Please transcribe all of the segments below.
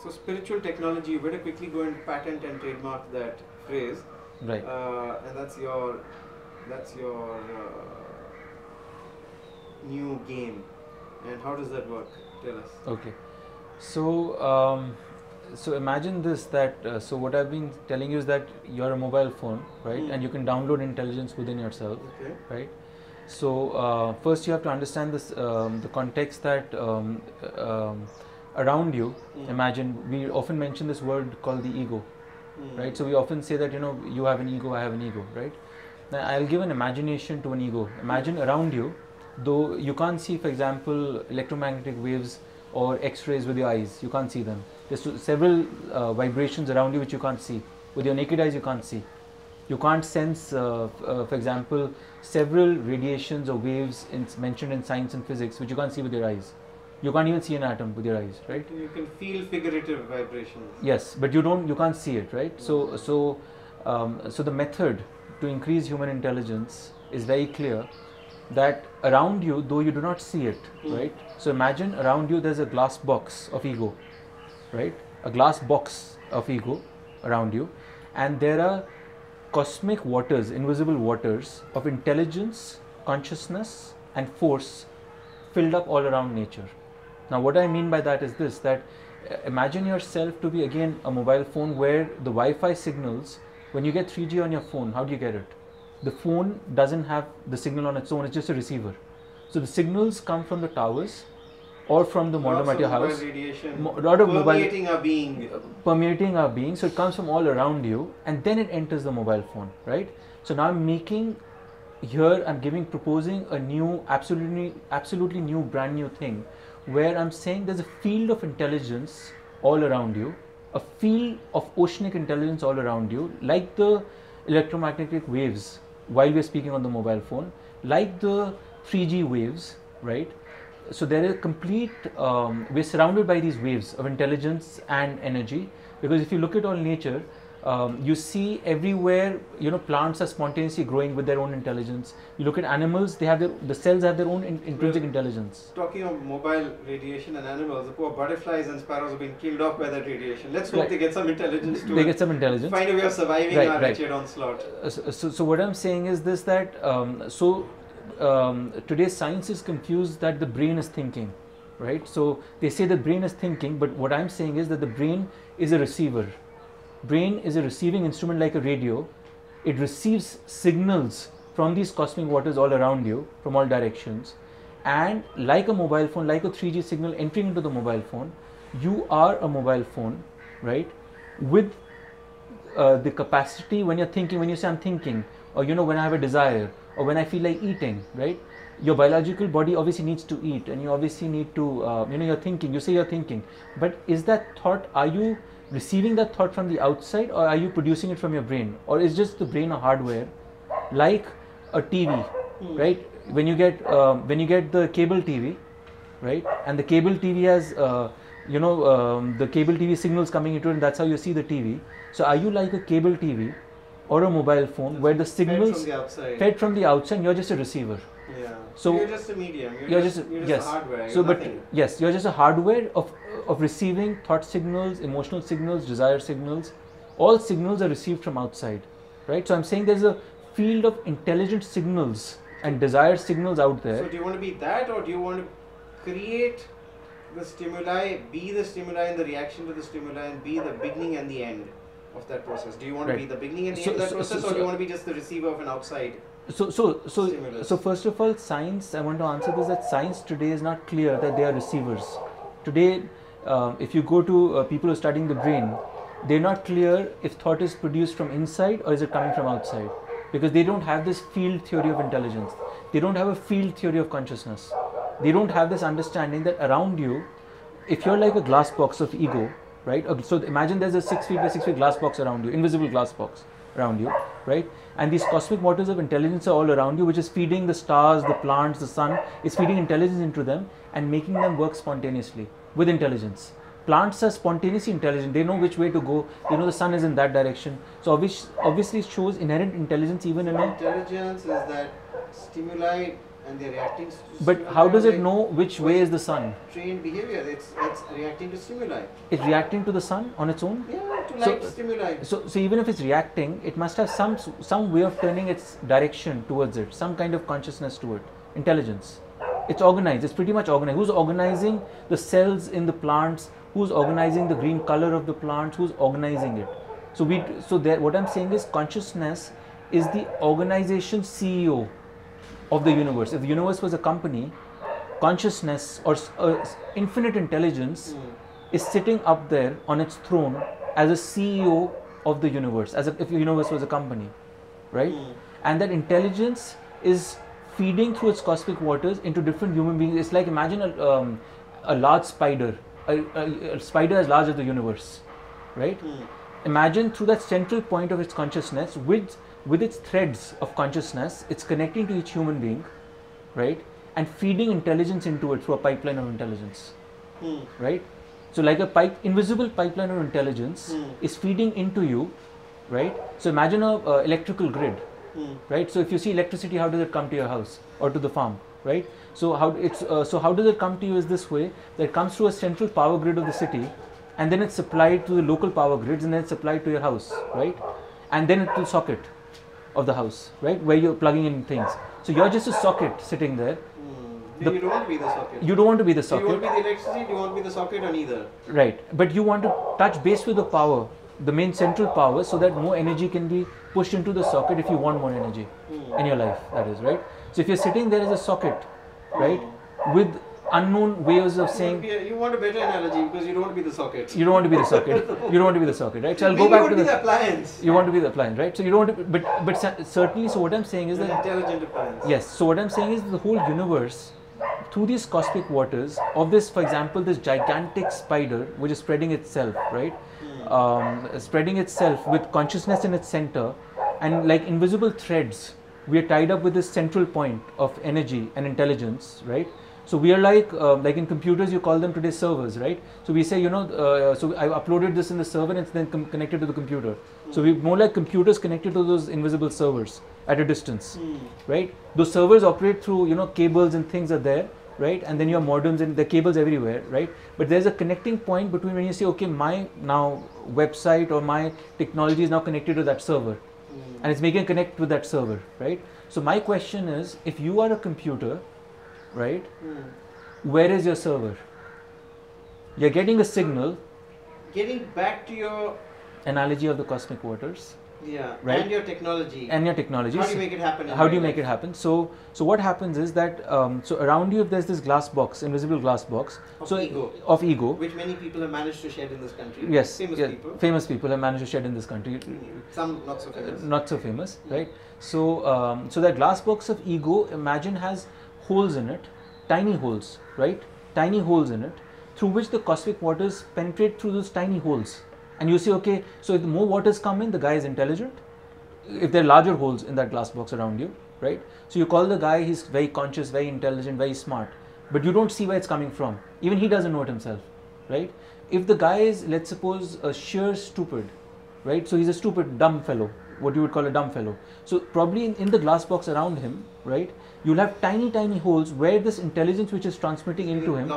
So spiritual technology, you better quickly go and patent and trademark that phrase. Right. And that's your new game. And how does that work? Tell us. Okay. So so imagine this, that so what I've been telling you is that you're a mobile phone, right? And you can download intelligence within yourself, right? So first you have to understand this, the context that around you. Imagine, we often mention this word called the ego, right? So we often say that, you know, you have an ego, I have an ego, right? Now I'll give an imagination to an ego. Imagine around you, though you can't see, for example, electromagnetic waves or X-rays with your eyes, you can't see them. There's several vibrations around you which you can't see. With your naked eyes you can't see. You can't sense, for example, several radiations or waves mentioned in science and physics which you can't see with your eyes. You can't even see an atom with your eyes, right? You can feel figurative vibrations. Yes, but you can't see it, right? So the method to increase human intelligence is very clear, that around you, though you do not see it, right? So imagine around you there's a glass box of ego, right? A glass box of ego around you, and there are cosmic waters, invisible waters of intelligence, consciousness and force filled up all around nature. Now what I mean by that is this, that imagine yourself to be again a mobile phone where the Wi-Fi signals, when you get 3G on your phone, how do you get it? The phone doesn't have the signal on its own, it's just a receiver. So the signals come from the towers or from the modem at your house. Permeating our being. Permeating our being. So it comes from all around you and then it enters the mobile phone, right? So now I'm proposing a new, absolutely new, brand new thing, where I'm saying there's a field of intelligence all around you, a field of oceanic intelligence all around you, like the electromagnetic waves while we're speaking on the mobile phone, like the 3G waves, right? So there is complete, we're surrounded by these waves of intelligence and energy, because if you look at all nature, you see everywhere, you know, plants are spontaneously growing with their own intelligence. You look at animals, they have the cells have their own intrinsic intelligence. Talking of mobile radiation and animals, the poor butterflies and sparrows have been killed off by that radiation. Let's hope they get some intelligence too. They get some intelligence. Find a way of surviving our wretched onslaught. So what I'm saying is this, that today's science is confused that the brain is thinking, right? So they say the brain is thinking, but what I'm saying is that the brain is a receiver. Brain is a receiving instrument like a radio. It receives signals from these cosmic waters all around you, from all directions, and like a mobile phone, like a 3G signal entering into the mobile phone, you are a mobile phone, right? With the capacity, when you're thinking, when you say I'm thinking, or you know, when I have a desire, or when I feel like eating, right? Your biological body obviously needs to eat, and you obviously need to, you know, you're thinking, you say you're thinking, but is that thought, are you receiving that thought from the outside, or are you producing it from your brain? Or is just the brain a hardware, like a TV, right? When you get the cable TV, right, and the cable TV has the cable TV signals coming into it, and that's how you see the TV. So are you like a cable TV or a mobile phone where the signals fed from the outside and you're just a receiver? Yeah. So you're just a medium. You're just a hardware. So yes, you're just a hardware of receiving thought signals, emotional signals, desire signals. All signals are received from outside, right? So I'm saying there's a field of intelligent signals and desire signals out there. So do you want to be that, or do you want to create the stimuli, be the stimuli and the reaction to the stimuli, and be the beginning and the end of that process? Do you want to be the beginning and the end of that process, or do you want to be just the receiver of an outside? So first of all, science, I want to answer this, that science today is not clear that they are receivers. Today, if you go to people who are studying the brain, they're not clear if thought is produced from inside or is it coming from outside, because they don't have this field theory of intelligence. They don't have a field theory of consciousness. They don't have this understanding that around you, if you're like a glass box of ego, right? So imagine there's a 6 feet by 6 feet glass box around you, invisible glass box around you, right? And these cosmic waters of intelligence are all around you, which is feeding the stars, the plants, the sun, is feeding intelligence into them and making them work spontaneously with intelligence. Plants are spontaneously intelligent. They know which way to go. They know the sun is in that direction. So obviously it shows inherent intelligence even in intelligence is that stimuli And they're reacting to But stimuli how does it like know which way is the sun? trained behavior. It's reacting to stimuli. It's reacting to the sun on its own? Yeah, to light stimuli. So even if it's reacting, it must have some way of turning its direction towards it, some kind of consciousness to it, intelligence. It's organized. It's pretty much organized. Who's organizing the cells in the plants? Who's organizing the green color of the plants? Who's organizing it? What I'm saying is consciousness is the organization CEO of the universe. If the universe was a company, consciousness or infinite intelligence is sitting up there on its throne as a CEO of the universe, if the universe was a company, right? And that intelligence is feeding through its cosmic waters into different human beings. It's like, imagine a large spider, a spider as large as the universe, right? Imagine through that central point of its consciousness, with its threads of consciousness, it's connecting to each human being, right? And feeding intelligence into it through a pipeline of intelligence, right? So like a invisible pipeline of intelligence is feeding into you, right? So imagine a electrical grid, right? So if you see electricity, how does it come to your house or to the farm, right? So how does it come to you is this way, that it comes through a central power grid of the city, and then it's supplied to the local power grids, and then it's supplied to your house, right? And then to the socket of the house, right, where you're plugging in things. So you're just a socket sitting there. You don't want to be the socket. You don't want to be the socket. You want to be the electricity, you want to be the socket, or neither. Right, but you want to touch base with the power, the main central power, so that more energy can be pushed into the socket if you want more energy in your life, that is, right? So if you're sitting there as a socket, right, with unknown ways of saying... You want a better analogy because you don't want to be the socket. You don't want to be the socket. You don't want to be the socket, right? So I'll go back to the appliance. You want to be the appliance, right? So you don't want to, but certainly, so what I'm saying is an that... intelligent appliance. Yes, so what I'm saying is the whole universe, through these cosmic waters of this, for example, this gigantic spider which is spreading itself, right? Spreading itself with consciousness in its center, and like invisible threads, we are tied up with this central point of energy and intelligence, right? So we are like in computers, you call them today servers, right? So we say, so I uploaded this in the server and it's then connected to the computer. So we're more like computers connected to those invisible servers at a distance, right? Those servers operate through, cables and things are there, right? And then you have modems and the cables everywhere, right? But there's a connecting point between when you say, okay, my now website or my technology is now connected to that server, and it's making a connect with that server, right? So my question is, if you are a computer, right, where is your server? You're getting a signal. Getting back to your analogy of the cosmic waters. Yeah, right? And your technology. And your technology. How do you make it happen? How do you make it happen? So what happens is that so around you, if there's this glass box, invisible glass box, of ego, which many people have managed to shed in this country. Yes, famous people have managed to shed in this country. Some not so famous. Not so famous, right? So so that glass box of ego, imagine, has holes in it, tiny holes, right? Tiny holes in it, through which the cosmic waters penetrate through those tiny holes. And you say, okay, so if the more waters come in, the guy is intelligent. If there are larger holes in that glass box around you, right? So you call the guy, he's very conscious, very intelligent, very smart. But you don't see where it's coming from. Even he doesn't know it himself, right? If the guy is, let's suppose, a sheer stupid, right? So he's a stupid, dumb fellow, what you would call a dumb fellow. So probably in the glass box around him, right, you'll have tiny, tiny holes where this intelligence which is transmitting into him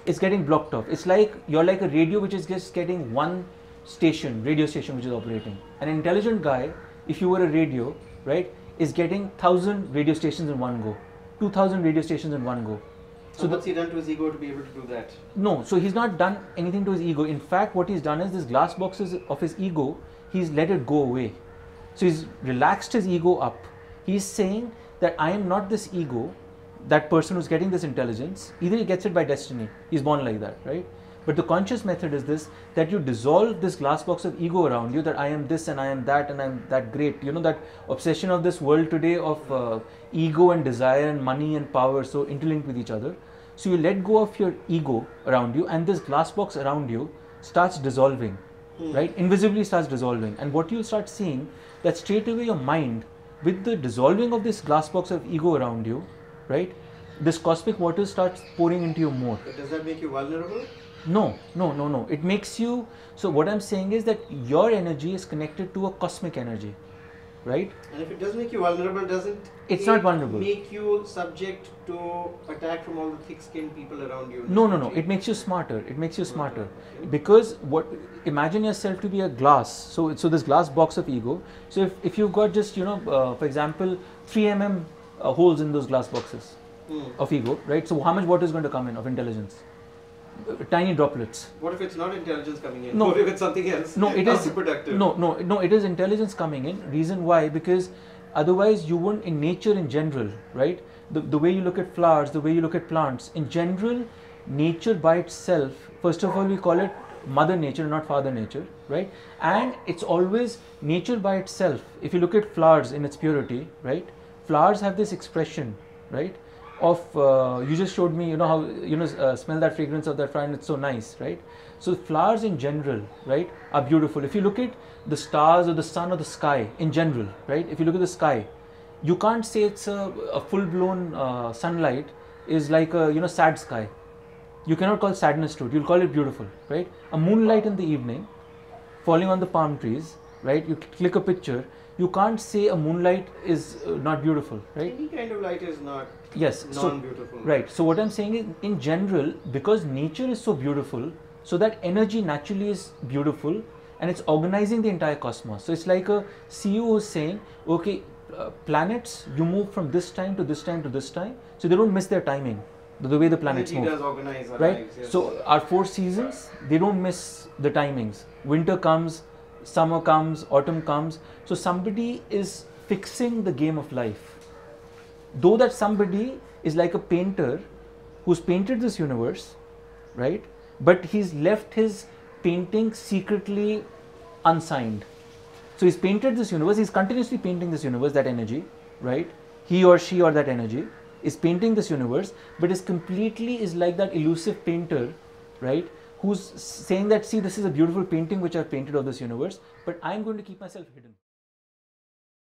is getting blocked off. It's like, you're like a radio which is just getting one radio station which is operating. An intelligent guy, if you were a radio, right, is getting 1,000 radio stations in one go, 2,000 radio stations in one go. So what's he done to his ego to be able to do that? No, so he's not done anything to his ego. In fact, what he's done is this glass boxes of his ego, he's let it go away. So he's relaxed his ego up. He's saying that I am not this ego, that person who's getting this intelligence. Either he gets it by destiny, he's born like that, right? But the conscious method is this, that you dissolve this glass box of ego around you, that I am this and I am that and I am that great. You know, that obsession of this world today of ego and desire and money and power, so interlinked with each other. So you let go of your ego around you, and this glass box around you starts dissolving, right? Invisibly starts dissolving. And what you'll start seeing, that straight away your mind, with the dissolving of this glass box of ego around you, right, this cosmic water starts pouring into you more. But does that make you vulnerable? No. It makes you, so what I'm saying is that your energy is connected to a cosmic energy, right? And if it does make you vulnerable, doesn't it's not vulnerable. Make you subject to attack from all the thick-skinned people around you? No. It makes you smarter. It makes you smarter. Because imagine yourself to be a glass. So this glass box of ego. So if you've got just, for example, 3 mm holes in those glass boxes of ego, right? So how much water is going to come in of intelligence? Tiny droplets. What if it's not intelligence coming in? No. What if it's something else? No, it is productive. No, it is intelligence coming in. Reason why? Because otherwise you wouldn't, in nature in general, right? The way you look at flowers, the way you look at plants, in general, nature by itself, first of all, we call it Mother Nature, not Father Nature, right? And it's always nature by itself. If you look at flowers in its purity, right? Flowers have this expression, right? Of you just showed me, how smell that fragrance of that flower and it's so nice, right? So flowers in general, right, are beautiful. If you look at the stars or the sun or the sky in general, right? If you look at the sky, you can't say it's a full-blown sunlight is like a sad sky. You cannot call sadness to it. You'll call it beautiful, right? A moonlight in the evening, falling on the palm trees, right? You click a picture. You can't say a moonlight is not beautiful, right? Any kind of light is not So, non-beautiful. right. So what I'm saying is, in general, because nature is so beautiful, so that energy naturally is beautiful, and it's organizing the entire cosmos. So it's like a CEO who's saying, okay, planets, you move from this time to this time to this time, so they don't miss their timing, the way the planets energy move. Does organize our right? lives, yes. So our 4 seasons, they don't miss the timings. Winter comes, summer comes, autumn comes. So somebody is fixing the game of life. Though that somebody is like a painter who's painted this universe, right? But he's left his painting secretly unsigned. So he's painted this universe, he's continuously painting this universe, that energy, right? He or she or that energy is painting this universe, but is completely is like that elusive painter, right? Who's saying that, see, this is a beautiful painting which I've painted of this universe, but I'm going to keep myself hidden.